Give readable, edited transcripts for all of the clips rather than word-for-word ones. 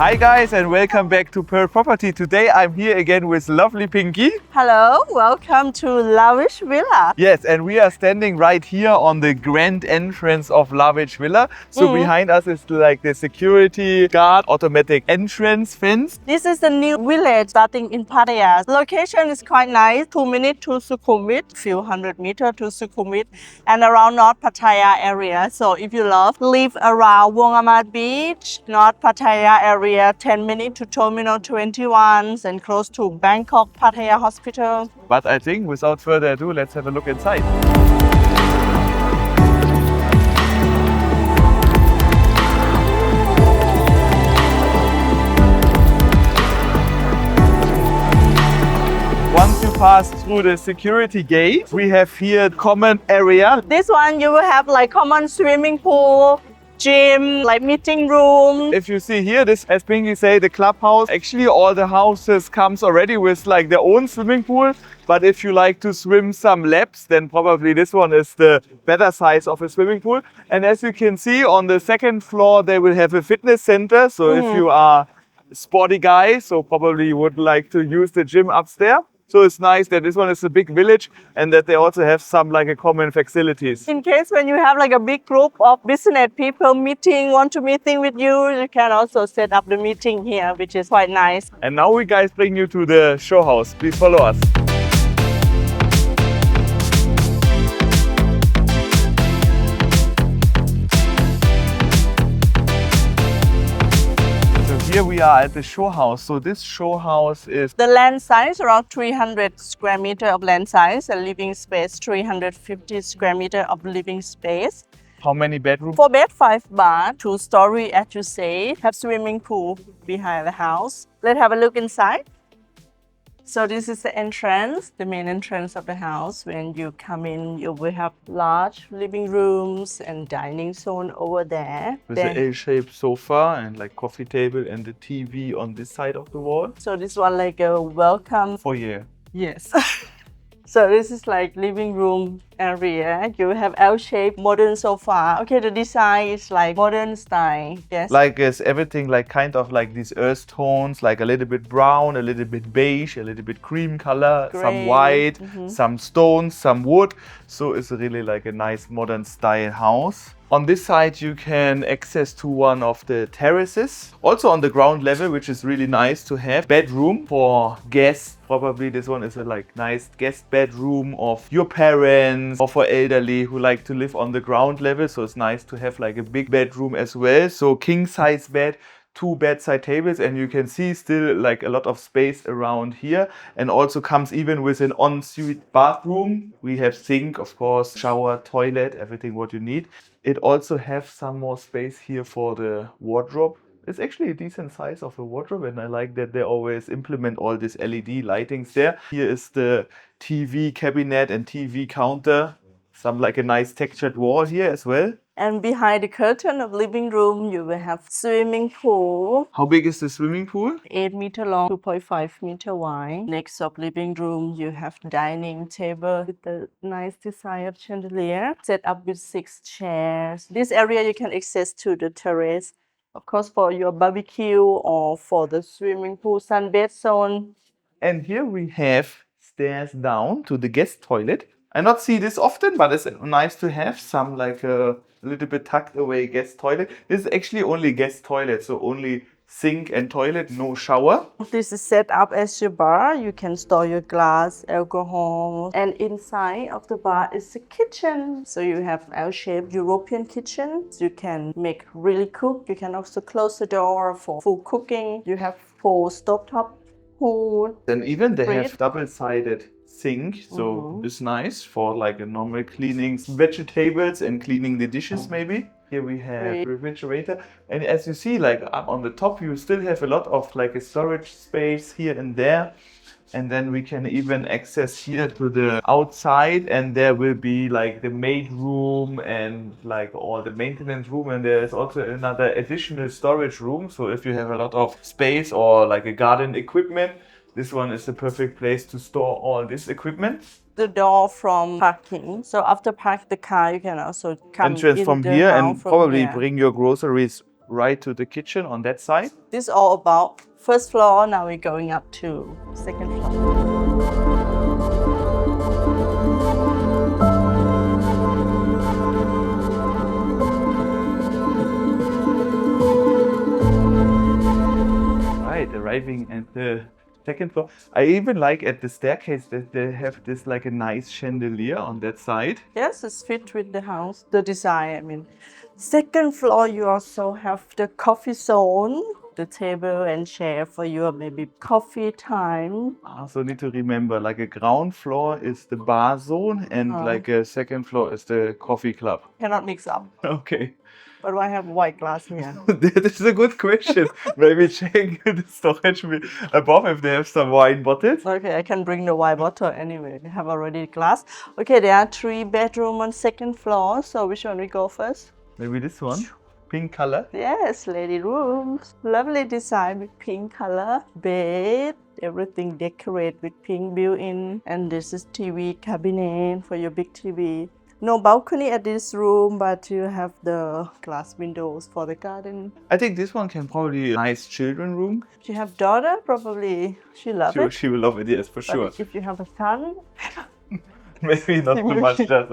Hi guys and welcome back to Pearl Property. Today I'm here again with lovely Pinky. Hello, welcome to Lavish Villa. Yes, and we are standing right here on the grand entrance of Lavish Villa. So behind us is like the security guard automatic entrance fence. This is the new village starting in Pattaya. Location is quite nice, 2 minutes to Sukhumvit, few hundred meters to Sukhumvit and around North Pattaya area. So if you live around Wongamat Beach, North Pattaya area, 10 minutes to Terminal 21 and close to Bangkok Pattaya Hospital. But I think without further ado, let's have a look inside. Once you pass through the security gate, we have here common area. This one you will have like common swimming pool, gym, like meeting room. If you see here, this, as Pinky say, the clubhouse. Actually, all the houses comes already with like their own swimming pool. But if you like to swim some laps, then probably this one is the better size of a swimming pool. And as you can see, on the second floor, they will have a fitness center. So if you are a sporty guy, so probably you would like to use the gym upstairs. So it's nice that this one is a big village and that they also have some like a common facilities. In case when you have like a big group of business people want to meeting with you, you can also set up the meeting here, which is quite nice. And now we guys bring you to the show house. Please follow us. Here we are at the show house. So this show house is... The land size around 300 square meter of land size, and living space 350 square meter of living space. How many bedrooms? 4 bed, 5 bath, 2 story as you say, have swimming pool behind the house. Let's have a look inside. So this is the entrance, the main entrance of the house. When you come in, you will have large living rooms and dining zone over there. With the L-shaped sofa and like coffee table and the TV on this side of the wall. So this one like a welcome Foyer. Yes. So this is like living room area. You have L-shaped modern sofa. Okay, the design is like modern style. Yes. Like it's everything like kind of like these earth tones, like a little bit brown, a little bit beige, a little bit cream color, Gray. some white, some stones, some wood. So it's really like a nice modern style house. On this side, you can access to one of the terraces. Also on the ground level, which is really nice to have. Bedroom for guests. Probably this one is a like nice guest bedroom of your parents or for elderly who like to live on the ground level. So it's nice to have like a big bedroom as well. So king size bed, 2 bedside tables, and you can see still like a lot of space around here, and also comes even with an ensuite bathroom. We have sink, of course, shower, toilet, everything what you need. It also have some more space here for the wardrobe. It's actually a decent size of a wardrobe, and I like that they always implement all these LED lightings there. Here is the TV cabinet and TV counter. Some like a nice textured wall here as well. And behind the curtain of living room, you will have swimming pool. How big is the swimming pool? 8 meter long, 2.5 meter wide. Next of living room, you have dining table with the nice design of chandelier. Set up with 6 chairs. This area you can access to the terrace. Of course, for your barbecue or for the swimming pool, sunbed zone. And here we have stairs down to the guest toilet. I not see this often, but it's nice to have some like a little bit tucked away guest toilet. This is actually only guest toilet, so only sink and toilet, no shower. This is set up as your bar. You can store your glass, alcohol. And inside of the bar is the kitchen. So you have L-shaped European kitchen. You can make really cook. You can also close the door for full cooking. You have 4 stovetop pool. And even they have double-sided sink, so it's nice for like a normal cleaning vegetables and cleaning the dishes maybe. Here we have refrigerator, and as you see, like up on the top, you still have a lot of like a storage space here and there. And then we can even access here to the outside, and there will be like the maid room and like all the maintenance room, and there's also another additional storage room. So if you have a lot of space or like a garden equipment, this one is the perfect place to store all this equipment. The door from parking. So after park the car, you can also come entrance in from the here house and from probably here. bring your groceries right to the kitchen on that side. This is all about first floor. Now we're going up to second floor. Right, arriving at the second floor. I even like at the staircase that they have this like a nice chandelier on that side. Yes, it's fit with the house, the design. I mean, second floor you also have the coffee zone, the table and chair for your maybe coffee time. So need to remember, like a ground floor is the bar zone and like a second floor is the coffee club. Cannot mix up. Okay. But why have white glass here? That is a good question. Maybe check the storage above if they have some wine bottles. Okay, I can bring the wine bottle anyway. We have already glass. Okay, there are 3 bedrooms on second floor. So which one we go first? Maybe this one. Pink color. Yes, lady rooms. Lovely design with pink color. Bed. Everything decorated with pink built-in. And this is TV cabinet for your big TV. No balcony at this room, but you have the glass windows for the garden. I think this one can probably be a nice children room. If you have daughter, probably she loves it. She will love it, yes, for sure. But if you have a son, maybe not too much, just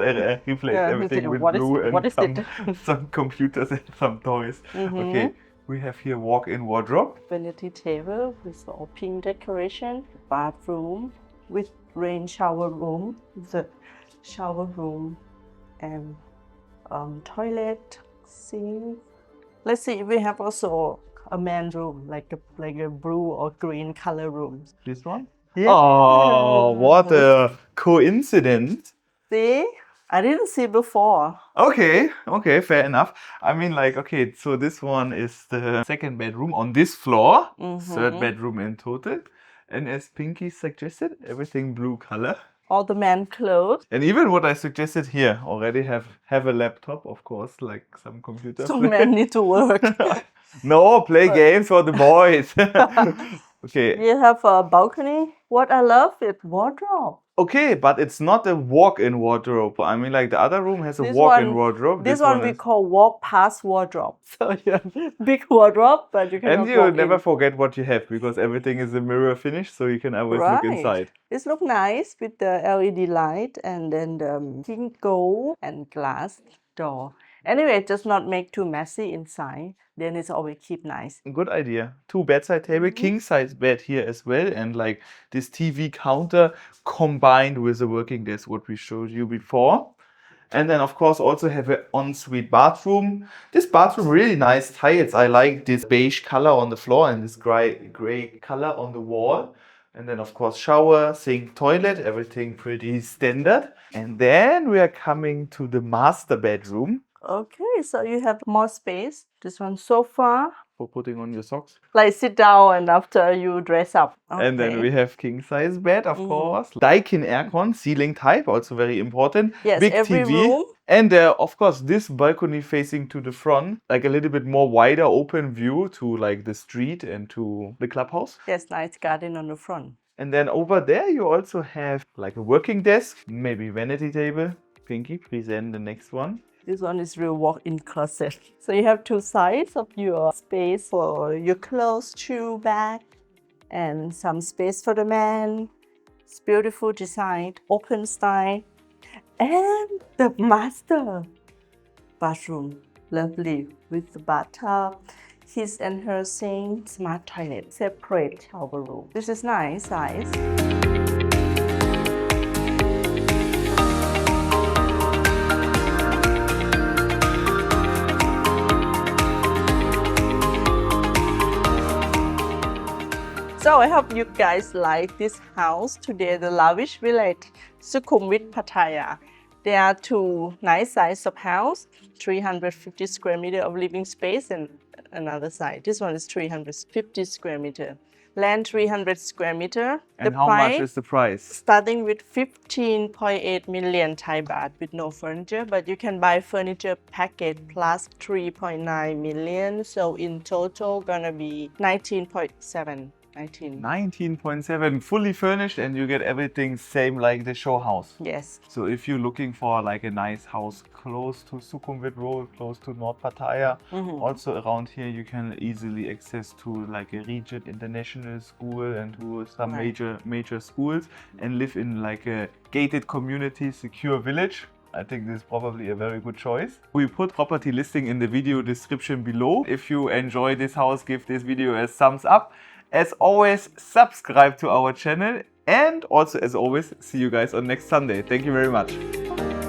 replace Yeah, everything with what is- blue what and is some computers and some toys. Okay, we have here walk-in wardrobe. vanity table with all pink decoration. Bathroom with rain shower room. The shower room and toilet, sink. Let's see if we have also a man room, like a blue or green color room. This one? Yeah. Oh, what a coincidence. See? I didn't see before. Okay, fair enough. I mean, like, okay, so this one is the second bedroom on this floor, third bedroom in total. And as Pinky suggested, everything blue color. All the man clothes. And even what I suggested here, already have a laptop, of course, like some computer. So men need to work. No, play games for the boys. Okay. You have a balcony. What I love is wardrobe. Okay, but it's not a walk-in wardrobe. I mean, like the other room has a This walk-in one- wardrobe. This one we call walk past wardrobe. So you have big wardrobe, but you cannot And you walk never in. forget what you have because everything is a mirror finish, so you can always look inside. This look nice with the LED light and then the pink gold and glass door. Anyway, just not make too messy inside. Then it's always keep nice. Good idea. 2 bedside table, king size bed here as well, and like this TV counter combined with the working desk, what we showed you before. And then of course also have an ensuite bathroom. This bathroom really nice tiles. I like this beige color on the floor and this gray color on the wall. And then of course shower, sink, toilet, everything pretty standard. And then we are coming to the master bedroom. Okay, so you have more space. This one sofa, For putting on your socks. like sit down and after you dress up. And then Okay. we have king size bed, of course. Daikin aircon, ceiling type, also very important. Yes, Big every TV. room. And of course, this balcony facing to the front, like a little bit more wider open view to like the street and to the clubhouse. Yes, nice garden on the front. And then over there, you also have like a working desk, maybe vanity table. Pinky, present the next one. This one is real walk-in closet. So you have 2 sides of your space for your clothes, shoe, bag, and some space for the man. It's beautiful design, open style. And the master bathroom, lovely with the bathtub, his and her sink, smart toilet, separate shower room. This is nice size. So I hope you guys like this house today, the Lavish Village, Sukhumvit, Pattaya. There are 2 nice size of house, 350 square meter of living space and another side. This one is 350 square meter. Land 300 square meter. And how much is the price? Starting with 15.8 million Thai baht with no furniture, but you can buy furniture package plus 3.9 million. So in total gonna be 19.7. 19. 19.7, fully furnished, and you get everything same like the show house. Yes. So if you're looking for like a nice house close to Sukhumvit Road, close to North Pattaya, also around here you can easily access to like a Regent International School and to some major schools, and live in like a gated community, secure village. I think this is probably a very good choice. We put property listing in the video description below. If you enjoy this house, give this video a thumbs up. As always, subscribe to our channel, and also as always, see you guys on next Sunday. Thank you very much.